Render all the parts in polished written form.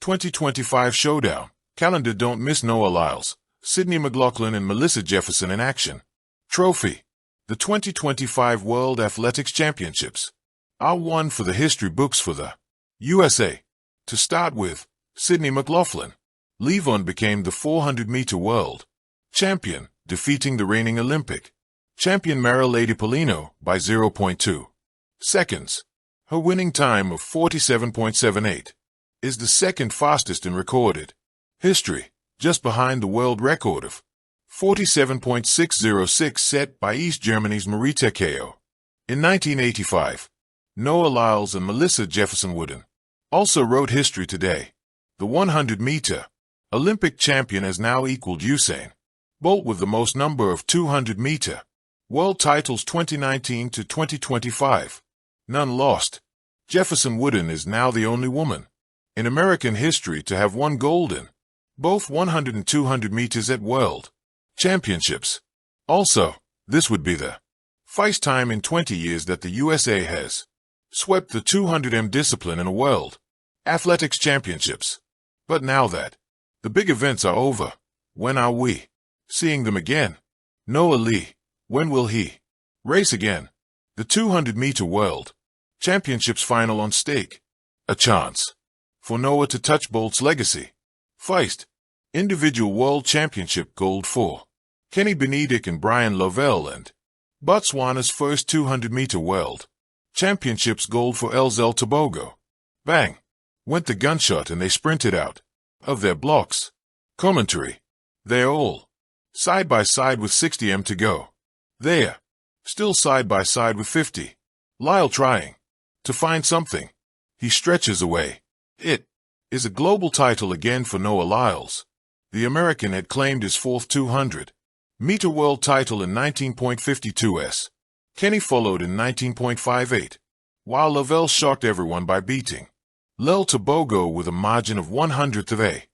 2025 Showdown. Calendar: don't miss Noah Lyles, Sydney McLaughlin and Melissa Jefferson in action. Trophy. The 2025 World Athletics Championships are one for the history books for the USA. To start with, Sydney McLaughlin. Lyles became the 400-meter world champion, defeating the reigning Olympic champion Mara Lady Paulino by 0.2 seconds. Her winning time of 47.78 is the second fastest in recorded history, just behind the world record of 47.606 set by East Germany's Marita Ko. In 1985, Noah Lyles and Melissa Jefferson Wooden also wrote history today. The 100-meter Olympic champion has now equaled Usain Bolt with the most number of 200-meter world titles 2019 to 2025. None lost. Jefferson Wooden is now the only woman in American history to have won gold in both 100 and 200 meters at World Championships. Also, this would be the first time in 20 years that the USA has swept the 200m discipline in a World Athletics Championships. But now that the big events are over, when are we seeing them again? Noah Lee, when will he race again? The 200-meter World Championships final on stake. A chance for Noah to touch Bolt's legacy. First, individual World Championship gold for Kenny Benedict and Brian Lovell, and Botswana's first 200-meter World Championships gold for LZL Tobago. Bang! Went the gunshot and they sprinted out of their blocks. Commentary. They're all side by side with 60m to go. They're still side by side with 50. Lyle trying to find something. He stretches away. It is a global title again for Noah Lyles. The American had claimed his fourth 200-meter world title in 19.52s. Kenny followed in 19.58, while Lovell shocked everyone by beating LZL Tobago with a margin of 1/100th of a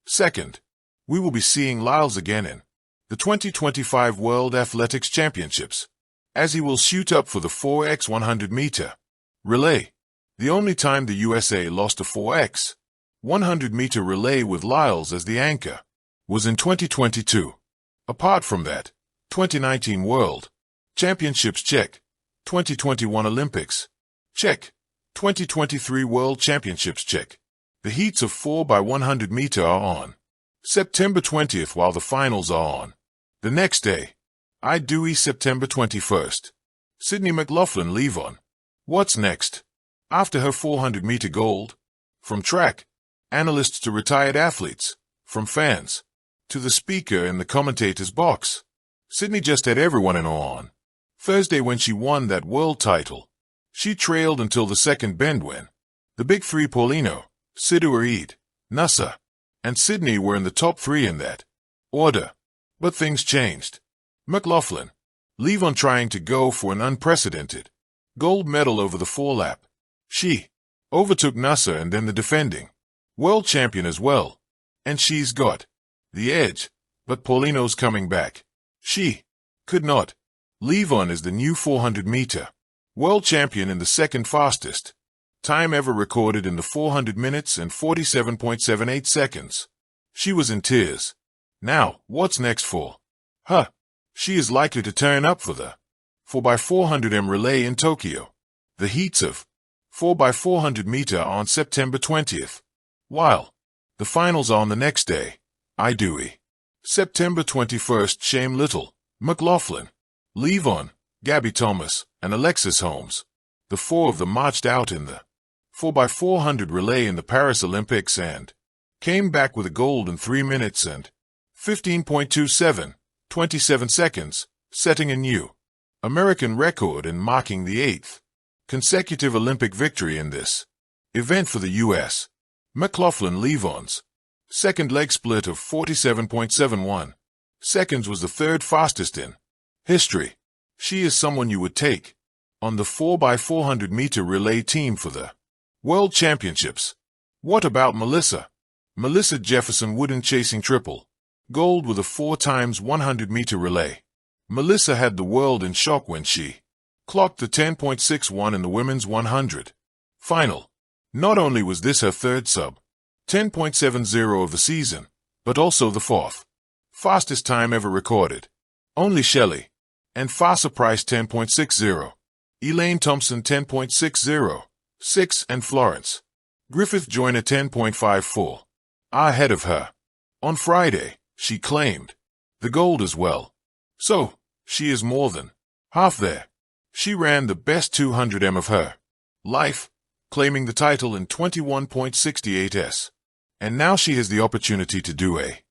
second. We will be seeing Lyles again in the 2025 World Athletics Championships, as he will shoot up for the 4x 100-meter relay. The only time the USA lost a 4x 100-meter relay with Lyles as the anchor was in 2022. Apart from that, 2019 World Championships check, 2021 Olympics check, 2023 World Championships check. The heats of 4x100 meter are on September 20th while the finals are on the next day. Dewey September 21st. Sydney McLaughlin leave on. What's next? After her 400-meter gold? From track analysts to retired athletes, from fans to the speaker in the commentator's box, Sydney just had everyone in awe on Thursday when she won that world title. She trailed until the second bend when the big three Paulino, Sidhu Eid, Nusa, and Sydney were in the top three in that order. But things changed. McLaughlin, leave on trying to go for an unprecedented gold medal over the four-lap. She overtook Nusa and then the defending world champion as well, and she's got the edge. But Paulino's coming back. She could not. Lyles is the new 400-meter world champion in the second fastest time ever recorded in the 400 minutes and 47.78 seconds. She was in tears. Now, what's next for her? She is likely to turn up for the 4x400m relay in Tokyo. The heats of 4x400 meter are on September 20th, while the finals are on the next day. Dewey September 21st. Shame Little, McLaughlin, Lyles, Gabby Thomas, and Alexis Holmes. The four of them marched out in the 4x400 relay in the Paris Olympics and came back with a gold in 3 minutes and 15.27, 27 seconds, setting a new American record and marking the 8th consecutive Olympic victory in this event for the U.S. McLaughlin Lyles' second leg split of 47.71 seconds was the third fastest in history. She is someone you would take on the 4x400 meter relay team for the World Championships. What about Melissa? Melissa Jefferson Wooden chasing triple gold with a 4x100 meter relay. Melissa had the world in shock when she clocked the 10.61 in the women's 100 final. Not only was this her third sub 10.70 of the season, but also the fourth fastest time ever recorded. Only Shelley and Fassa Price 10.60, Elaine Thompson 10.60, 6, and Florence Griffith Joyner 10.54 are ahead of her. On Friday, she claimed the gold as well. So, she is more than half there. She ran the best 200m of her life, claiming the title in 21.68s. And now she has the opportunity to do a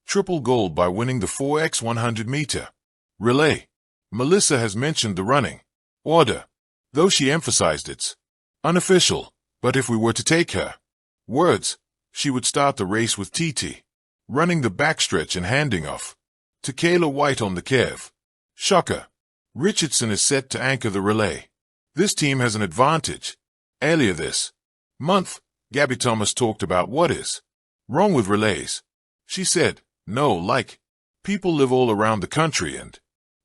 triple gold by winning the 4x100-meter relay. Melissa has mentioned the running order, though she emphasized it's unofficial. But if we were to take her words, she would start the race with TT running the backstretch and handing off to Kayla White on the Kev. Shocker. Richardson is set to anchor the relay. This team has an advantage. Earlier this month, Gabby Thomas talked about what is wrong with relays. She said, no, like, people live all around the country and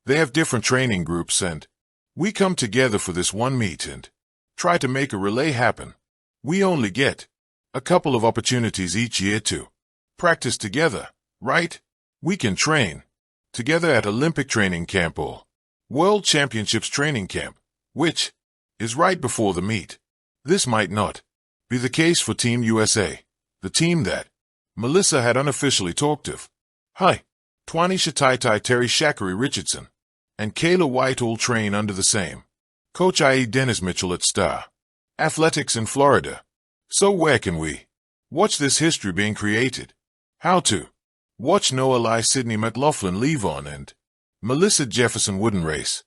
they have different training groups and we come together for this one meet and try to make a relay happen. We only get a couple of opportunities each year to practice together, right? We can train together at Olympic training camp or World Championships training camp, which is right before the meet. This might not be the case for Team USA, the team that Melissa had unofficially talked of. Hi, Twanisha Tai Terry Shakari Richardson and Kayla White all train under the same coach, i.e. Dennis Mitchell at Star Athletics in Florida. So where can we watch this history being created? How to watch Noah Lyles, Sydney McLaughlin, Levon, and Melissa Jefferson Wooden race.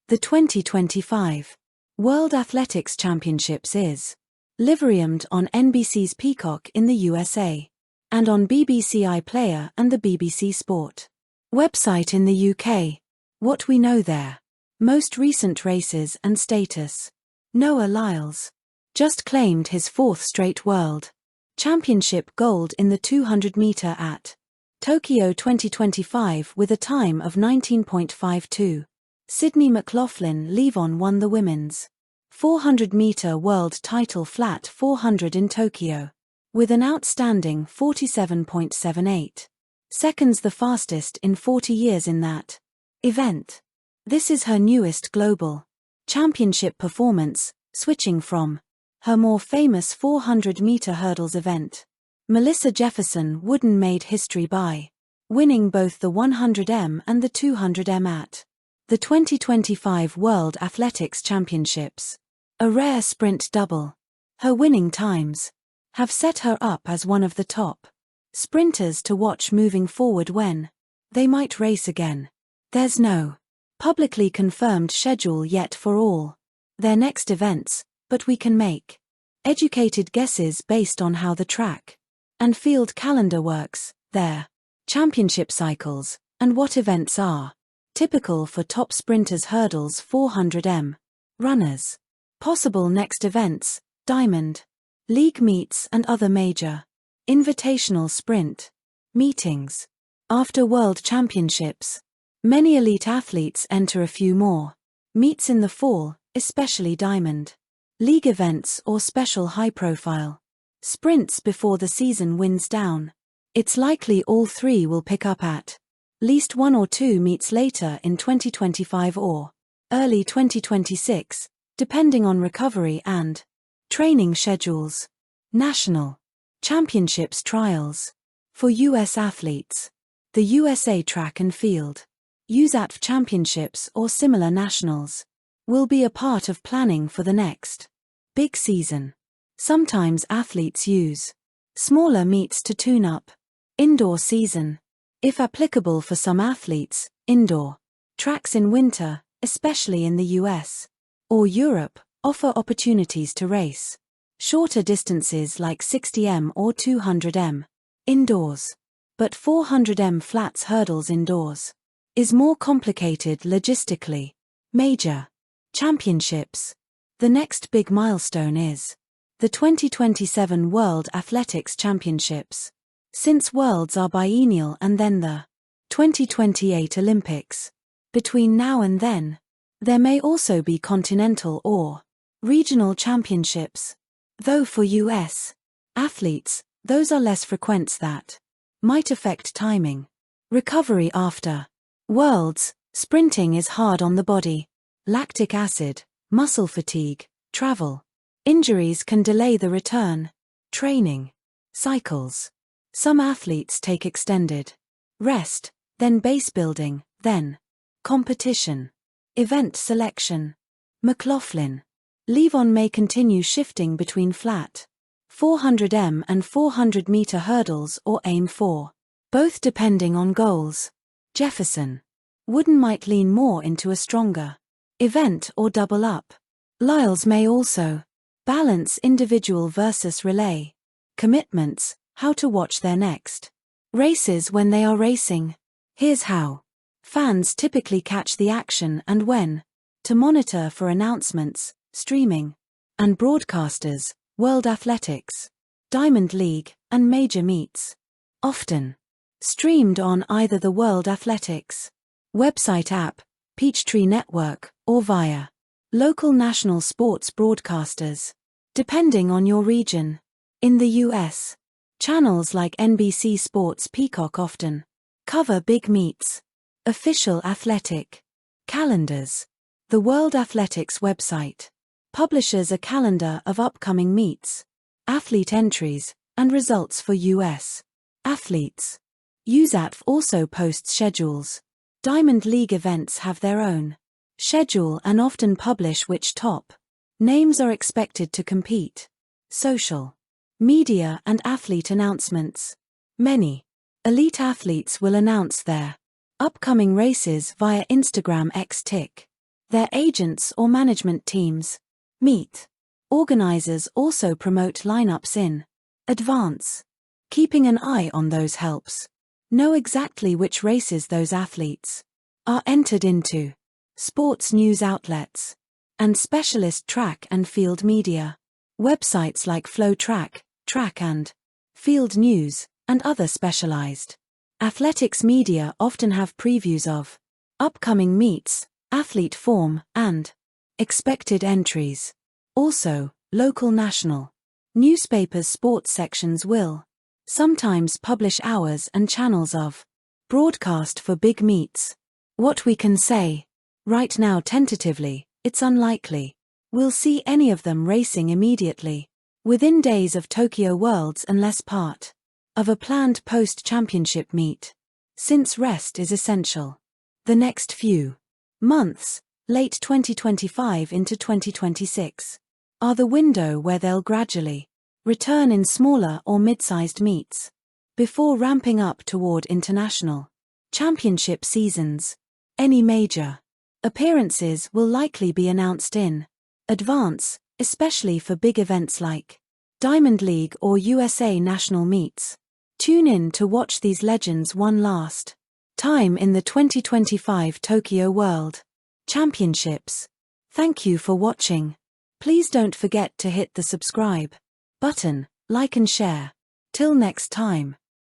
The 2025 World Athletics Championships is liveriumed on NBC's Peacock in the USA and on BBC iPlayer and the BBC Sport website in the UK. What we know there. Most recent races and status. Noah Lyles just claimed his fourth straight World Championship gold in the 200-meter at Tokyo 2025 with a time of 19.52. Sydney McLaughlin Levon won the women's 400-meter world title flat 400 in Tokyo with an outstanding 47.78 seconds, the fastest in 40 years in that event. This is her newest global championship performance, switching from her more famous 400-meter hurdles event. Melissa Jefferson Wooden made history by winning both the 100m and the 200m at the 2025 World Athletics Championships. A rare sprint double. Her winning times have set her up as one of the top sprinters to watch moving forward when they might race again. There's no publicly confirmed schedule yet for all their next events, but we can make educated guesses based on how the track and field calendar works, their championship cycles, and what events are typical for top sprinters. Hurdles 400m runners. Possible next events, Diamond League meets and other major invitational sprint meetings. After World Championships, many elite athletes enter a few more meets in the fall, especially Diamond League events or special high-profile sprints before the season winds down. It's likely all three will pick up at least one or two meets later in 2025 or early 2026, depending on recovery and training schedules. National Championships trials for U.S. athletes. The USA Track and Field USATF Championships or similar nationals will be a part of planning for the next big season. Sometimes athletes use smaller meets to tune up indoor season. If applicable for some athletes, indoor tracks in winter, especially in the US or Europe, offer opportunities to race shorter distances like 60m or 200m indoors. But 400m flats hurdles indoors is more complicated logistically. Major championships. The next big milestone is the 2027 World Athletics Championships. Since Worlds are biennial and then the 2028 Olympics. Between now and then, there may also be continental or regional championships. Though for US athletes, Those are less frequent that might affect timing. Recovery after Worlds, sprinting is hard on the body. Lactic acid, muscle fatigue, travel. Injuries can delay the return. Training cycles. Some athletes take extended rest, then base building, then competition. Event selection. McLaughlin. Leave-on may continue shifting between flat 400m and 400-meter hurdles or aim for both depending on goals. Jefferson. Wooden might lean more into a stronger event or double up. Lyles may also balance individual versus relay commitments, how to watch their next races when they are racing. Here's how. Fans typically catch the action and when to monitor for announcements, streaming, and broadcasters, World Athletics, Diamond League, and major meets. Often streamed on either the World Athletics website app, Peachtree Network, or via local national sports broadcasters, depending on your region. In the US, channels like NBC Sports Peacock often cover big meets. Official athletic calendars. The World Athletics website publishes a calendar of upcoming meets, athlete entries, and results for US athletes. USATF also posts schedules. Diamond League events have their own schedule and often publish which top names are expected to compete. Social media and athlete announcements. Many elite athletes will announce their upcoming races via Instagram x Tik. Their agents or management teams meet. Organizers also promote lineups in advance. Keeping an eye on those helps know exactly which races those athletes are entered into. Sports news outlets and specialist track and field media. Websites like Flow Track, Track and Field News, and other specialized athletics media often have previews of upcoming meets, athlete form, and expected entries. Also, local national newspapers' sports sections will sometimes publish hours and channels of broadcast for big meets. What we can say right now tentatively, it's unlikely we'll see any of them racing immediately within days of Tokyo Worlds unless part of a planned post-championship meet, since rest is essential. The next few months, late 2025 into 2026, are the window where they'll gradually return in smaller or mid-sized meets, before ramping up toward international championship seasons. Any major appearances will likely be announced in advance, especially for big events like Diamond League or USA national meets. Tune in to watch these legends one last time in the 2025 Tokyo World Championships. Thank you for watching. Please don't forget to hit the subscribe button, like and share. Till next time.